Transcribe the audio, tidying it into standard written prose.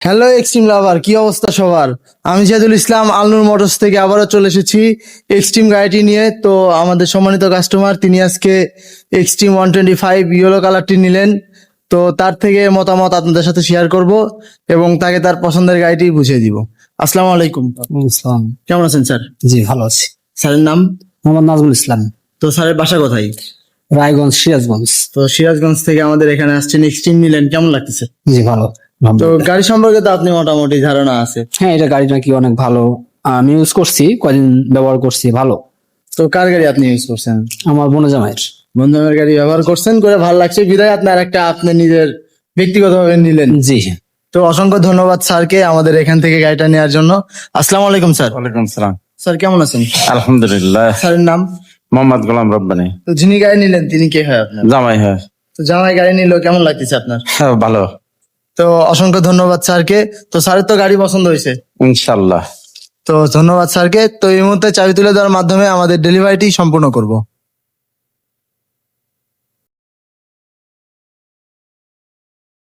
Hello extreme lover, কি অবস্থা সবার? আমি জিয়াদুল ইসলাম আলনুর মোটরস থেকে আবারও চলে এসেছি এক্সট্রিম গাড়িটি নিয়ে। তো আমাদের সম্মানিত কাস্টমার তিনি আজকে এক্সট্রিম 125 ইয়েলো কালারটি নিলেন। তো তার থেকে মতামত আপনাদের সাথে শেয়ার করব এবং তাকে তার পছন্দের গাড়িটি বুঝিয়ে দিব। আসসালামু আলাইকুম। ইসলাম। কেমন আছেন স্যার? জি ভালো আছি। স্যারের নাম? মোহাম্মদ নাজমুল ইসলাম, তো স্যারের বাসা কোথায়? রায়গঞ্জ, সিরাজগঞ্জ। তো সিরাজগঞ্জ থেকে আমাদের এখানে আসছেন, এক্সট্রিম নিলেন, কেমন লাগতেছে? জি ভালো। তো গাড়ি সম্পর্কে তো আপনি মোটামুটি ধারণা আছে। হ্যাঁ, এটা গাড়ি নাকি অনেক ভালো। আমি ইউজ করছি, কয়দিন ব্যবহার করছি, ভালো। তো কার গাড়ি আপনি ইউজ করছেন? আমার বোন জামাইয়ের। বন্ধুদের গাড়ি ব্যবহার করছেন, করে ভালো লাগছে বিদায় আপনার একটা আপনি নিজের ব্যক্তিগতভাবে নিলেন। জি তো অসংখ্য ধন্যবাদ স্যারকে আমাদের এখান থেকে গাড়িটা নেওয়ার জন্য। আসসালামু আলাইকুম স্যার। ওয়ালাইকুম সালাম। স্যার কেমন আছেন? আলহামদুলিল্লাহ। স্যারের নাম? মোহাম্মদ গোলাম রব্বানি। তো যিনি গাড়ি নিলেন তিনি কে হয় আপনার? জামাই হয়। তো জামাই গাড়ি নিল, কেমন লাগতেছে আপনার? হ্যাঁ, ভালো। তো অসংখ্য ধন্যবাদ স্যারকে। তো স্যারের তো গাড়ি পছন্দ হয়েছে, ইনশাল্লাহ। তো ধন্যবাদ স্যারকে। তো এই মুহূর্তে চাবি তুলে দেওয়ার মাধ্যমে আমাদের ডেলিভারিটি সম্পূর্ণ করব।